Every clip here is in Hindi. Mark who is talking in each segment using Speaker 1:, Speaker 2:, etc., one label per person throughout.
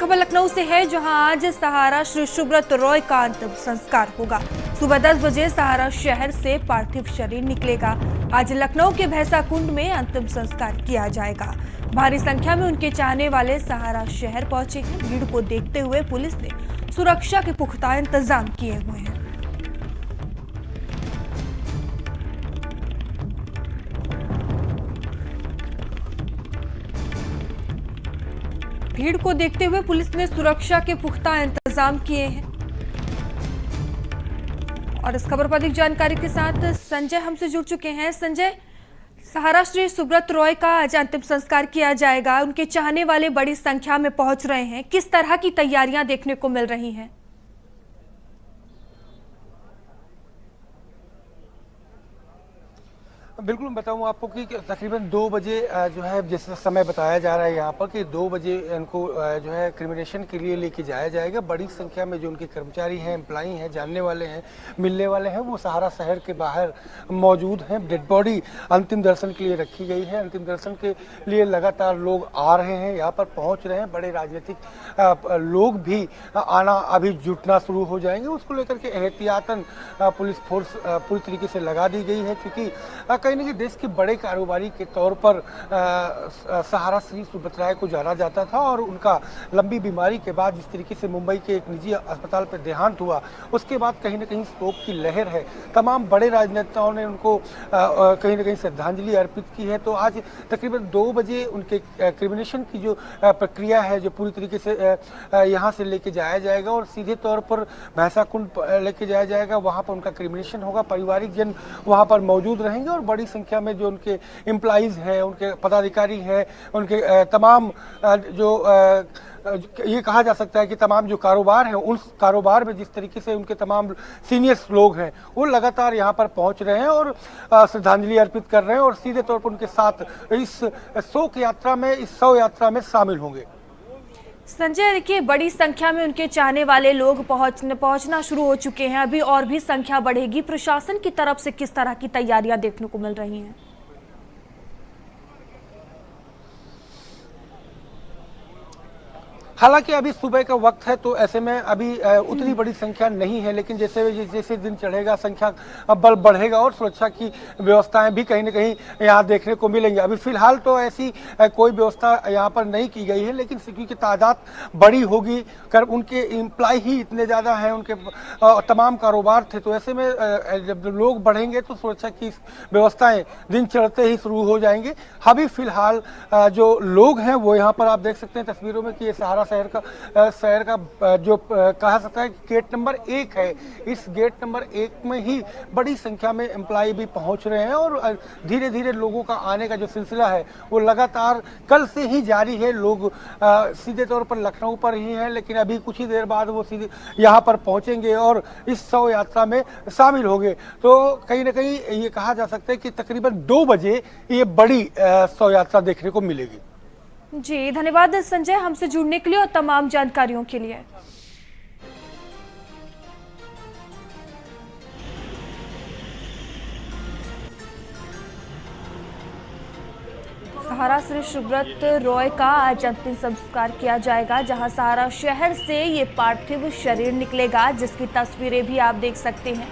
Speaker 1: खबर लखनऊ से है, जहां आज सहारा श्री सुब्रत रॉय का अंतिम संस्कार होगा। सुबह 10 बजे सहारा शहर से पार्थिव शरीर निकलेगा। आज लखनऊ के भैंसा कुंड में अंतिम संस्कार किया जाएगा। भारी संख्या में उनके चाहने वाले सहारा शहर पहुंचे हैं। भीड़ को देखते हुए पुलिस ने सुरक्षा के पुख्ता इंतजाम किए हुए हैं। भीड़ को देखते हुए पुलिस ने सुरक्षा के पुख्ता इंतजाम किए हैं। और इस खबर पर अधिक जानकारी के साथ संजय हमसे जुड़ चुके हैं। संजय, सहारा श्री सुब्रत रॉय का आज अंतिम संस्कार किया जाएगा। उनके चाहने वाले बड़ी संख्या में पहुंच रहे हैं। किस तरह की तैयारियां देखने को मिल रही हैं?
Speaker 2: बिल्कुल बताऊं आपको कि तकरीबन 2 बजे जो है जिस समय बताया जा रहा है यहाँ पर कि 2 बजे इनको जो है क्रिमिनेशन के लिए लेके जाया जाएगा। बड़ी संख्या में जो उनके कर्मचारी हैं, एम्प्लॉई हैं, जानने वाले हैं, मिलने वाले हैं, वो सहारा शहर के बाहर मौजूद हैं। डेड बॉडी अंतिम दर्शन के लिए रखी गई है। अंतिम दर्शन के लिए लगातार लोग आ रहे हैं, यहाँ पर पहुँच रहे हैं। बड़े राजनीतिक लोग भी आना अभी जुटना शुरू हो जाएंगे। उसको लेकर के एहतियातन पुलिस फोर्स पूरी तरीके से लगा दी गई है, क्योंकि कहीं ना कहीं देश के बड़े कारोबारी के तौर पर सहारा श्री सुब्रत रॉय को जाना जाता था। और उनका लंबी बीमारी के बाद जिस तरीके से मुंबई के एक निजी अस्पताल पर देहांत हुआ, उसके बाद कहीं ना कहीं शोक की लहर है। तमाम बड़े राजनेताओं ने उनको कहीं ना कहीं श्रद्धांजलि अर्पित की है। तो आज तकरीबन 2 बजे उनके क्रिमिनेशन की जो प्रक्रिया है, जो पूरी तरीके से यहाँ से लेके जाया जाएगा और सीधे तौर पर भैंसा कुंड लेके जाया जाएगा। वहाँ पर उनका क्रिमिनेशन होगा। पारिवारिक जन वहाँ पर मौजूद रहेंगे और बड़ी संख्या में जो उनके एम्प्लॉइज हैं, उनके पदाधिकारी हैं, उनके तमाम जो ये कहा जा सकता है कि तमाम जो कारोबार हैं, उस कारोबार में जिस तरीके से उनके तमाम सीनियर्स लोग हैं, वो लगातार यहाँ पर पहुँच रहे हैं और श्रद्धांजलि अर्पित कर रहे हैं और सीधे तौर पर उनके साथ इस शोक यात्रा में, इस शव यात्रा में शामिल होंगे।
Speaker 1: संजय, देखिए, बड़ी संख्या में उनके चाहने वाले लोग पहुंचना शुरू हो चुके हैं। अभी और भी संख्या बढ़ेगी। प्रशासन की तरफ से किस तरह की तैयारियां देखने को मिल रही हैं?
Speaker 2: हालांकि अभी सुबह का वक्त है, तो ऐसे में अभी उतनी बड़ी संख्या नहीं है, लेकिन जैसे जैसे दिन चढ़ेगा संख्या बल बढ़ेगा और सुरक्षा की व्यवस्थाएं भी कहीं ना कहीं यहाँ देखने को मिलेंगी। अभी फिलहाल तो ऐसी कोई व्यवस्था यहाँ पर नहीं की गई है, लेकिन क्योंकि तादाद बड़ी होगी, उनके एम्प्लॉय ही इतने ज़्यादा हैं, उनके तमाम कारोबार थे, तो ऐसे में जब लोग बढ़ेंगे तो सुरक्षा की व्यवस्थाएँ दिन चढ़ते ही शुरू हो जाएंगी। अभी फिलहाल जो लोग हैं वो यहाँ पर आप देख सकते हैं तस्वीरों में कि ये सहारा शहर का जो कहा सकता है गेट नंबर 1 है। इस गेट नंबर 1 में ही बड़ी संख्या में एम्प्लॉय भी पहुंच रहे हैं और धीरे धीरे लोगों का आने का जो सिलसिला है वो लगातार कल से ही जारी है। लोग सीधे तौर पर लखनऊ पर ही हैं, लेकिन अभी कुछ ही देर बाद वो सीधे यहाँ पर पहुंचेंगे और इस शव यात्रा में शामिल होंगे। तो कहीं ना कहीं ये कहा जा सकता है कि तकरीबन 2 बजे ये बड़ी शव यात्रा देखने को मिलेगी।
Speaker 1: जी, धन्यवाद संजय, हमसे जुड़ने के लिए और तमाम जानकारियों के लिए। सहारा श्री सुब्रत रॉय का आज अंतिम संस्कार किया जाएगा, जहां सहारा शहर से ये पार्थिव शरीर निकलेगा, जिसकी तस्वीरें भी आप देख सकते हैं।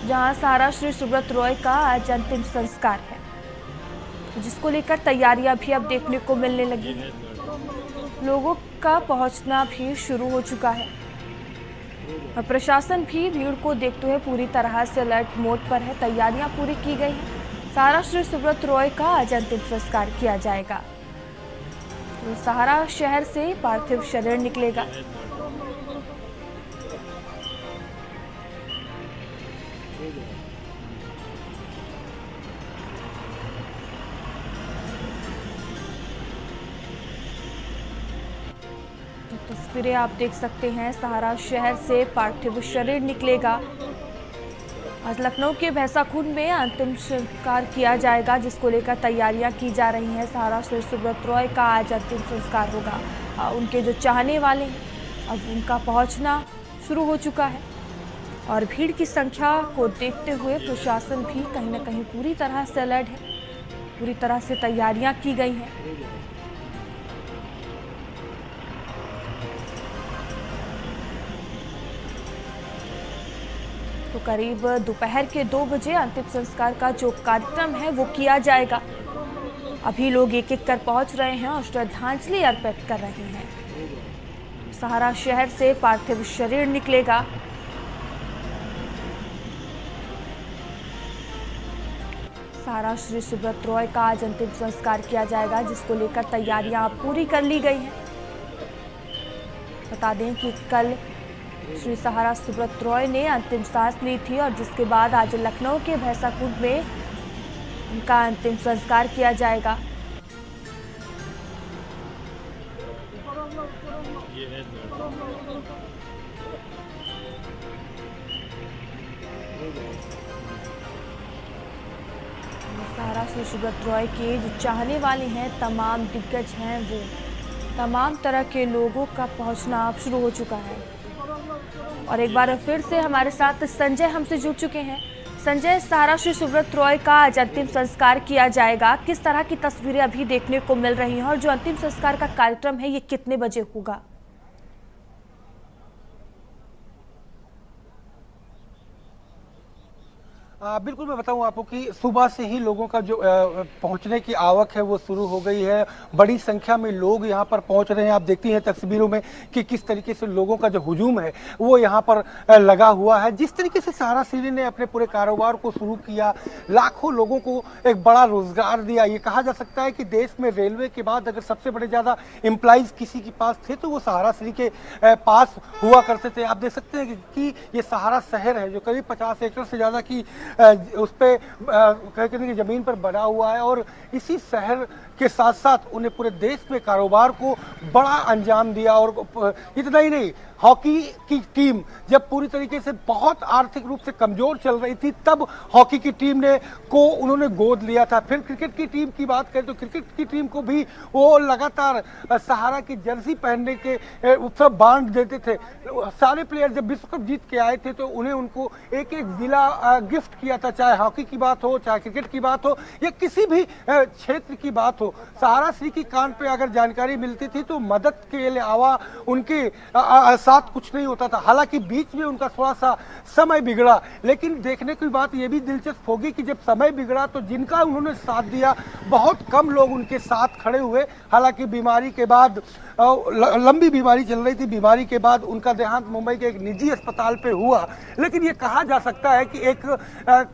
Speaker 1: जहां सहारा श्री सुब्रत रॉय का आज अंतिम संस्कार है, जिसको लेकर तैयारियां भी अब देखने को मिलने लगी हैं। लोगों का पहुंचना भी शुरू हो चुका है और प्रशासन भी भीड़ को देखते हुए पूरी तरह से अलर्ट मोड पर है। तैयारियां पूरी की गई हैं। सहारा श्री सुब्रत रॉय का आज अंतिम संस्कार किया जाएगा। तो सहारा शहर से पार्थिव शरीर निकलेगा। तस्वीरें आप देख सकते हैं, सहारा शहर से पार्थिव शरीर निकलेगा। आज लखनऊ के भैंसा कुंड में अंतिम संस्कार किया जाएगा, जिसको लेकर तैयारियां की जा रही हैं। सहारा श्री सुब्रत रॉय का आज अंतिम संस्कार होगा। उनके जो चाहने वाले हैं, अब उनका पहुंचना शुरू हो चुका है और भीड़ की संख्या को देखते हुए प्रशासन भी कहीं न कहीं पूरी तरह से अलर्ट है। पूरी तरह से तैयारियां की गई हैं। तो करीब दोपहर के 2 बजे अंतिम संस्कार का जो कार्यक्रम है वो किया जाएगा। अभी लोग एक एक कर पहुंच रहे हैं और श्रद्धांजलि अर्पित कर रहे हैं। सहारा शहर से पार्थिव शरीर निकलेगा। सहारा श्री सुब्रत रॉय का आज अंतिम संस्कार किया जाएगा, जिसको लेकर तैयारियां पूरी कर ली गई हैं। बता दें कि कल श्री सहारा सुब्रत रॉय ने अंतिम सांस ली थी और जिसके बाद आज लखनऊ के भैंसाकुंड में उनका अंतिम संस्कार किया जाएगा। सहारा श्री सुब्रत रॉय के जो चाहने वाले हैं, तमाम दिग्गज हैं, वो तमाम तरह के लोगों का पहुंचना अब शुरू हो चुका है। और एक बार फिर से हमारे साथ संजय हमसे जुड़ चुके हैं। संजय, सहारा श्री सुब्रत रॉय का आज अंतिम संस्कार किया जाएगा, किस तरह की तस्वीरें अभी देखने को मिल रही हैं और जो अंतिम संस्कार का कार्यक्रम है ये कितने बजे होगा?
Speaker 2: बिल्कुल, मैं बताऊं आपको कि सुबह से ही लोगों का जो पहुंचने की आवक है वो शुरू हो गई है। बड़ी संख्या में लोग यहां पर पहुंच रहे हैं। आप देखती हैं तस्वीरों में कि किस तरीके से लोगों का जो हुजूम है वो यहां पर लगा हुआ है। जिस तरीके से सहारा सिटी ने अपने पूरे कारोबार को शुरू किया, लाखों लोगों को एक बड़ा रोजगार दिया। ये कहा जा सकता है कि देश में रेलवे के बाद अगर सबसे बड़े ज़्यादा एम्प्लॉइज किसी के पास थे तो वो सहारा सिटी के पास हुआ करते थे। आप देख सकते हैं कि ये सहारा शहर है जो करीब 50 एकड़ से ज़्यादा की उस पे की जमीन पर बना हुआ है और इसी शहर के साथ साथ उन्हें पूरे देश में कारोबार को बड़ा अंजाम दिया। और इतना ही नहीं, हॉकी की टीम जब पूरी तरीके से बहुत आर्थिक रूप से कमजोर चल रही थी तब हॉकी की टीम को उन्होंने गोद लिया था। फिर क्रिकेट की टीम की बात करें तो क्रिकेट की टीम को भी वो लगातार सहारा की जर्सी पहनने के उत्सव बांट देते थे। सारे प्लेयर जब विश्व कप जीत के आए थे तो उनको एक एक जिला गिफ्ट किया था, चाहे हॉकी की बात हो, चाहे क्रिकेट की बात हो या किसी भी क्षेत्र की बात हो। सहारा सिटी की कान पे अगर जानकारी मिलती थी तो मदद के अलावा उनके साथ कुछ नहीं होता था। हालांकि बीच में उनका थोड़ा सा समय बिगड़ा, लेकिन देखने की बात यह भी दिलचस्प होगी कि जब समय बिगड़ा तो जिनका उन्होंने साथ दिया बहुत कम लोग उनके साथ खड़े हुए। हालांकि बीमारी के बाद, लंबी बीमारी चल रही थी, बीमारी के बाद उनका देहांत मुंबई के एक निजी अस्पताल पे हुआ। लेकिन ये कहा जा सकता है कि एक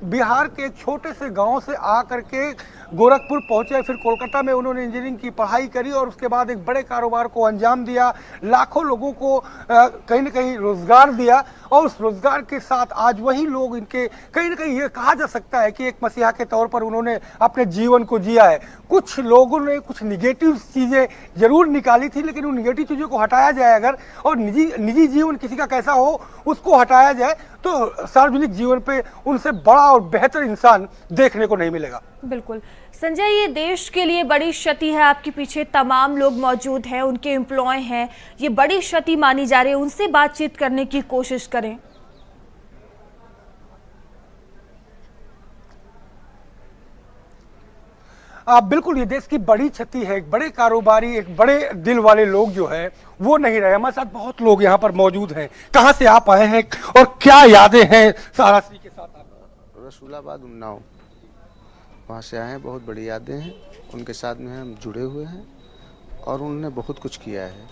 Speaker 2: बिहार के एक छोटे से गांव से आकर के गोरखपुर पहुंचे, फिर कोलकाता में उन्होंने इंजीनियरिंग की पढ़ाई करी और उसके बाद एक बड़े कारोबार को अंजाम दिया, लाखों लोगों को कहीं ना कहीं रोजगार दिया। और उस रोजगार के साथ आज वही लोग इनके कहीं ना कहीं ये कहा जा सकता है कि एक मसीहा के तौर पर उन्होंने अपने जीवन को जिया है। कुछ लोगों ने कुछ निगेटिव चीजें जरूर निकाली थी, लेकिन उन निगेटिव चीजों को हटाया जाए अगर, और निजी जीवन किसी का कैसा हो उसको हटाया जाए तो सार्वजनिक जीवन पे उनसे बड़ा और बेहतर इंसान देखने को नहीं मिलेगा।
Speaker 1: बिल्कुल संजय, ये देश के लिए बड़ी क्षति है। आपके पीछे तमाम लोग मौजूद हैं, उनके एम्प्लॉय हैं, ये बड़ी क्षति मानी जा रही है। उनसे बातचीत करने की कोशिश करें।
Speaker 2: बिल्कुल, ये देश की बड़ी क्षति है। एक बड़े कारोबारी, एक बड़े दिल वाले लोग जो है वो नहीं रहे। हमारे साथ बहुत लोग यहाँ पर मौजूद हैं। कहाँ से आप आए हैं और क्या यादें हैं सहारा सिटी के साथ? आप
Speaker 3: रसूलाबाद, उन्नाव, वहाँ से आए हैं। बहुत बड़ी यादें हैं उनके साथ में, हम जुड़े हुए हैं और उन्होंने बहुत कुछ किया है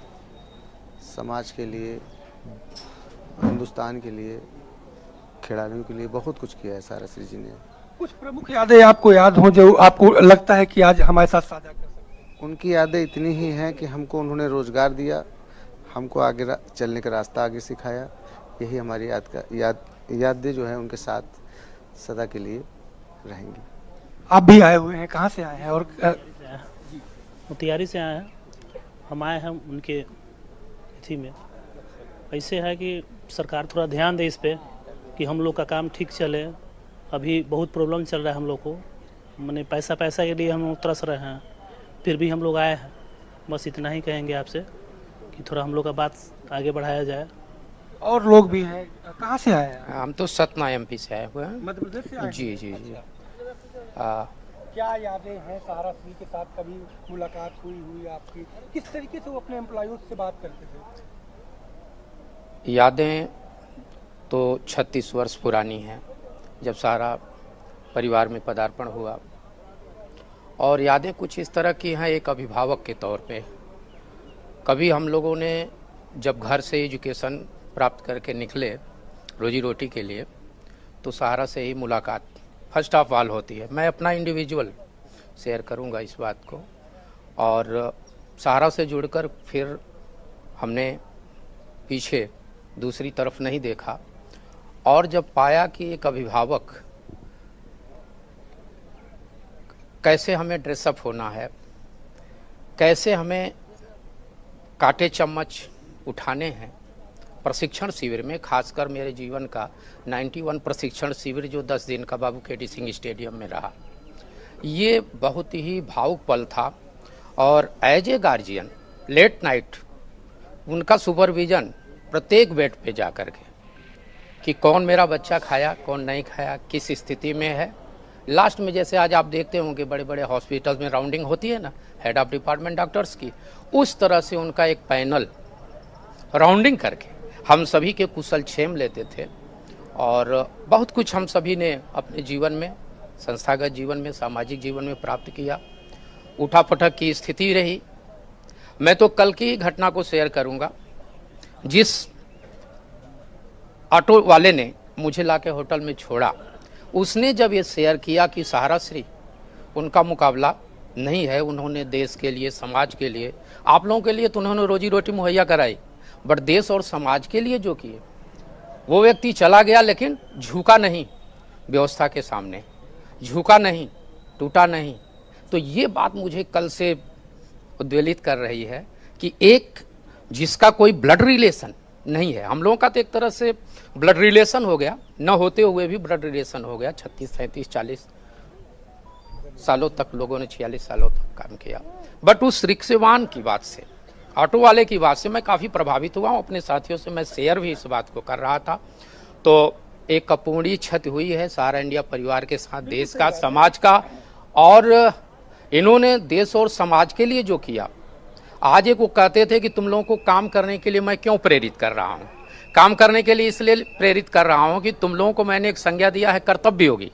Speaker 3: समाज के लिए, हिंदुस्तान के लिए, खिलाड़ियों के लिए बहुत कुछ किया है सहारा सिटी जी ने।
Speaker 2: कुछ प्रमुख यादें आपको याद हो जो आपको लगता है कि आज हमारे साथ साझा कर सकते हैं?
Speaker 3: उनकी यादें इतनी ही हैं कि हमको उन्होंने रोजगार दिया, हमको आगे चलने का रास्ता आगे सिखाया। यही हमारी यादें जो है उनके साथ सदा के लिए रहेंगी।
Speaker 2: आप भी आए हुए हैं, कहाँ से आए हैं? और
Speaker 4: मोतिहारी से आए हैं। हम आए हैं उनके तिथि में। ऐसे है कि सरकार थोड़ा ध्यान दे इस पे कि हम लोग का काम ठीक चले। अभी बहुत प्रॉब्लम चल रहा है हम लोग को, मैंने पैसा के लिए हम लोग तरस रहे हैं, फिर भी हम लोग आए हैं। बस इतना ही कहेंगे आपसे कि थोड़ा हम लोग का बात आगे बढ़ाया जाए।
Speaker 2: और लोग भी हैं, कहाँ से आए हैं?
Speaker 5: हम तो सतना एमपी से आए हुए हैं।
Speaker 2: मध्य प्रदेश से आए?
Speaker 5: जी जी जी।
Speaker 2: क्या यादें हैं सहारा सिटी के साथ? कभी मुलाकात हुई आपकी? किस तरीके से वो अपने एम्प्लॉयज से बात करते थे?
Speaker 5: यादें तो 36 वर्ष पुरानी है, जब सारा परिवार में पदार्पण हुआ। और यादें कुछ इस तरह की हैं, एक अभिभावक के तौर पे कभी हम लोगों ने जब घर से एजुकेशन प्राप्त करके निकले रोजी रोटी के लिए, तो सहारा से ही मुलाकात फर्स्ट ऑफ ऑल होती है। मैं अपना इंडिविजुअल शेयर करूंगा इस बात को, और सहारा से जुड़कर फिर हमने पीछे दूसरी तरफ नहीं देखा, और जब पाया कि एक अभिभावक कैसे हमें ड्रेसअप होना है, कैसे हमें कांटे चम्मच उठाने हैं प्रशिक्षण शिविर में, खासकर मेरे जीवन का 91 प्रशिक्षण शिविर जो 10 दिन का बाबू केडी सिंह स्टेडियम में रहा, ये बहुत ही भावुक पल था। और as a guardian late night उनका सुपरविजन प्रत्येक बेड पे जा कर के कि कौन मेरा बच्चा खाया, कौन नहीं खाया, किस स्थिति में है। लास्ट में जैसे आज आप देखते होंगे बड़े बड़े हॉस्पिटल्स में राउंडिंग होती है ना, हेड ऑफ डिपार्टमेंट डॉक्टर्स की, उस तरह से उनका एक पैनल राउंडिंग करके हम सभी के कुशल क्षेम लेते थे। और बहुत कुछ हम सभी ने अपने जीवन में, संस्थागत जीवन में, सामाजिक जीवन में प्राप्त किया। उठापटक की स्थिति रही। मैं तो कल की घटना को शेयर करूंगा। जिस ऑटो वाले ने मुझे लाके होटल में छोड़ा, उसने जब ये शेयर किया कि सहारा श्री उनका मुकाबला नहीं है, उन्होंने देश के लिए, समाज के लिए, आप लोगों के लिए तो उन्होंने रोजी रोटी मुहैया कराई, बट देश और समाज के लिए जो किए, वो व्यक्ति चला गया लेकिन झुका नहीं व्यवस्था के सामने, झुका नहीं, टूटा नहीं। तो ये बात मुझे कल से उद्वेलित कर रही है कि एक जिसका कोई ब्लड रिलेशन नहीं है, हम लोगों का तो एक तरह से ब्लड रिलेशन हो गया, न होते हुए भी ब्लड रिलेशन हो गया। 36, 37, 40 सालों तक लोगों ने 46 सालों तक काम किया। बट उस रिक्शेवान की बात से, ऑटो वाले की बात से मैं काफ़ी प्रभावित हुआ हूँ। अपने साथियों से मैं शेयर भी इस बात को कर रहा था। तो एक अपूर्णीय क्षति हुई है सहारा इंडिया परिवार के साथ, देश का, समाज का। और इन्होंने देश और समाज के लिए जो किया, आज एक वो कहते थे कि तुम लोगों को काम करने के लिए मैं क्यों प्रेरित कर रहा हूँ, काम करने के लिए इसलिए प्रेरित कर रहा हूँ कि तुम लोगों को मैंने एक संज्ञा दिया है कर्तव्य योगी।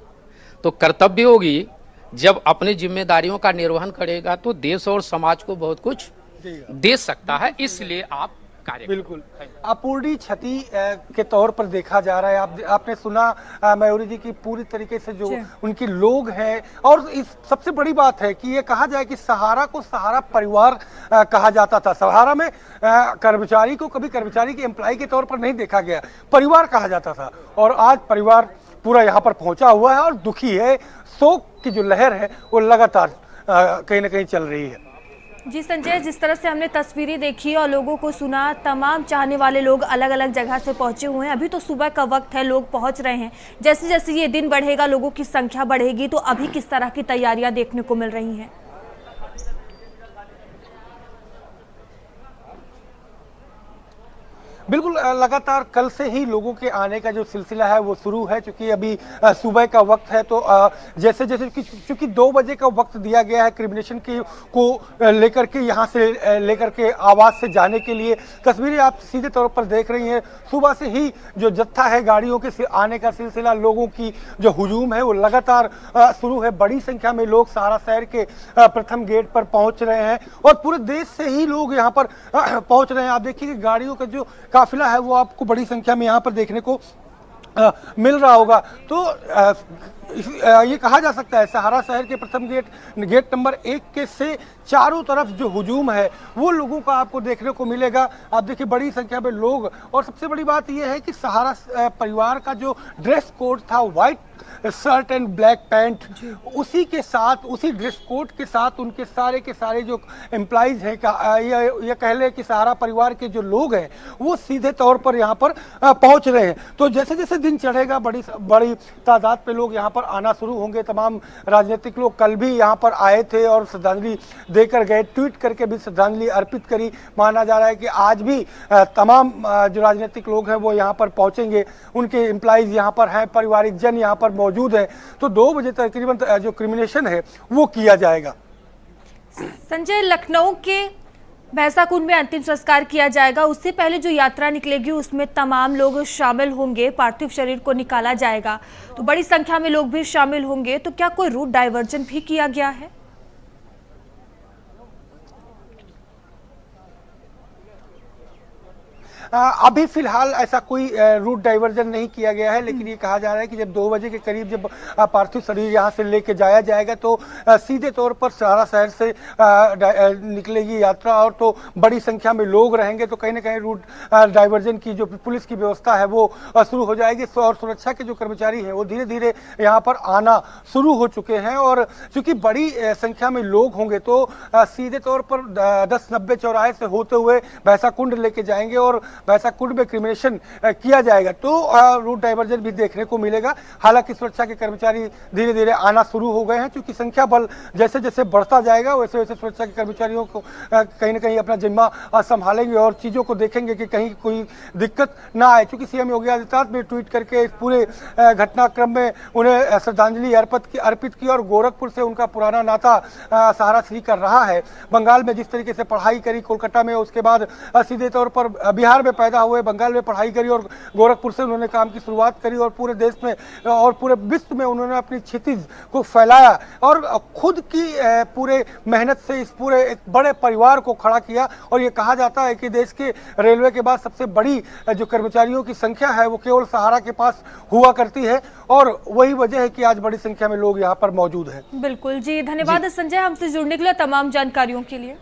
Speaker 5: तो कर्तव्य योगी जब अपनी जिम्मेदारियों का निर्वहन करेगा तो देश और समाज को बहुत कुछ दे सकता है, इसलिए आप कार्य।
Speaker 2: बिल्कुल अपूर्णीय क्षति के तौर पर देखा जा रहा है। आपने सुना मयूरी जी की पूरी तरीके से जो उनके लोग हैं। और इस सबसे बड़ी बात है कि ये कहा जाए कि सहारा को सहारा परिवार कहा जाता था। सहारा में कर्मचारी को कभी कर्मचारी के एम्प्लॉय के तौर पर नहीं देखा गया, परिवार कहा जाता था। और आज परिवार पूरा यहाँ पर पहुंचा हुआ है और दुखी है। शोक की जो लहर है वो लगातार कहीं ना कहीं चल रही है।
Speaker 1: जी संजय, जिस तरह से हमने तस्वीरें देखी और लोगों को सुना, तमाम चाहने वाले लोग अलग अलग जगह से पहुंचे हुए हैं। अभी तो सुबह का वक्त है, लोग पहुंच रहे हैं। जैसे जैसे ये दिन बढ़ेगा, लोगों की संख्या बढ़ेगी। तो अभी किस तरह की तैयारियां देखने को मिल रही हैं?
Speaker 2: बिल्कुल लगातार कल से ही लोगों के आने का जो सिलसिला है वो शुरू है। चूंकि अभी सुबह का वक्त है, तो जैसे जैसे चूंकि 2 बजे का वक्त दिया गया है क्रिमिनेशन को लेकर के, यहाँ से लेकर के आवास से जाने के लिए। तस्वीरें आप सीधे तौर पर देख रही हैं। सुबह से ही जो जत्था है गाड़ियों के आने का सिलसिला, लोगों की जो हुजूम है वो लगातार शुरू है। बड़ी संख्या में लोग सहारा शहर के प्रथम गेट पर पहुंच रहे हैं और पूरे देश से ही लोग यहाँ पर पहुंच रहे हैं। आप देखिए कि गाड़ियों का जो काफिला है वो आपको बड़ी संख्या में यहाँ पर देखने को मिल रहा होगा। तो ये कहा जा सकता है सहारा शहर के प्रथम गेट नंबर 1 के से चारों तरफ जो हुजूम है वो लोगों का आपको देखने को मिलेगा। आप देखिए बड़ी संख्या में लोग। और सबसे बड़ी बात यह है कि सहारा परिवार का जो ड्रेस कोड था, white shirt and black pant, उसी के साथ, उसी ड्रेस कोड के साथ उनके सारे के सारे जो एम्प्लॉइज हैं, ये कह लें कि सहारा परिवार के जो लोग हैं वो सीधे तौर पर यहाँ पर पहुँच रहे हैं। तो जैसे जैसे दिन चढ़ेगा बड़ी तादाद पे लोग यहाँ पर आना शुरू होंगे। तमाम राजनीतिक लोग कल भी यहाँ पर आए थे और श्रद्धांजलि देकर गए, ट्वीट करके भी श्रद्धांजलि अर्पित करी। माना जा रहा है कि आज भी तमाम जो राजनीतिक लोग हैं वो यहाँ पर पहुँचेंगे, उनके एम्प्लॉइज यहाँ पर हैं, पारिवारिक जन यहाँ पर मौजूद है। तो 2 बजे तकरीबन जो क्रिमिनेशन है वो किया जाएगा।
Speaker 1: संजय, लखनऊ के भैंसाकुंड में अंतिम संस्कार किया जाएगा। उससे पहले जो यात्रा निकलेगी उसमें तमाम लोग शामिल होंगे। पार्थिव शरीर को निकाला जाएगा तो बड़ी संख्या में लोग भी शामिल होंगे। तो क्या कोई रूट डाइवर्जन भी किया गया है?
Speaker 2: अभी फिलहाल ऐसा कोई रूट डाइवर्जन नहीं किया गया है, लेकिन ये कहा जा रहा है कि जब 2 बजे के करीब जब पार्थिव शरीर यहाँ से लेके जाया जाएगा तो सीधे तौर पर सहारा शहर से निकलेगी यात्रा, और तो बड़ी संख्या में लोग रहेंगे तो कहीं ना कहीं रूट डाइवर्जन की जो पुलिस की व्यवस्था है वो शुरू हो जाएगी। और सुरक्षा के जो कर्मचारी हैं वो धीरे धीरे यहाँ पर आना शुरू हो चुके हैं, और चूंकि बड़ी संख्या में लोग होंगे तो सीधे तौर पर 10-90 चौराहे से होते हुए भैंसाकुंड लेके जाएंगे और भैंसाकुंड में क्रिमिनेशन किया जाएगा। तो रूट डाइवर्जन भी देखने को मिलेगा। हालांकि सुरक्षा के कर्मचारी धीरे धीरे आना शुरू हो गए हैं, क्योंकि संख्या बल जैसे जैसे बढ़ता जाएगा वैसे वैसे सुरक्षा के कर्मचारियों को कहीं ना कहीं अपना जिम्मा संभालेंगे और चीज़ों को देखेंगे कि कहीं कोई दिक्कत ना आए। क्योंकि सीएम योगी आदित्यनाथ ने ट्वीट करके इस पूरे घटनाक्रम में उन्हें श्रद्धांजलि अर्पित की, और गोरखपुर से उनका पुराना नाता सहारा श्री कर रहा है। बंगाल में जिस तरीके से पढ़ाई करी कोलकाता में, उसके बाद सीधे तौर पर बिहार में पैदा हुए, बंगाल में पढ़ाई करी और गोरखपुर से उन्होंने काम की शुरुआत करी, और पूरे देश में और पूरे विश्व में उन्होंने अपनी क्षितिज को फैलाया और खुद की पूरे मेहनत से इस पूरे एक बड़े परिवार को खड़ा किया। और ये कहा जाता है कि देश के रेलवे के बाद सबसे बड़ी जो कर्मचारियों की संख्या है वो केवल सहारा के पास हुआ करती है, और वही वजह है कि आज बड़ी संख्या में लोग यहाँ पर मौजूद हैं।
Speaker 1: बिल्कुल जी, धन्यवाद संजय हमसे जुड़ने के लिए, तमाम जानकारियों के लिए।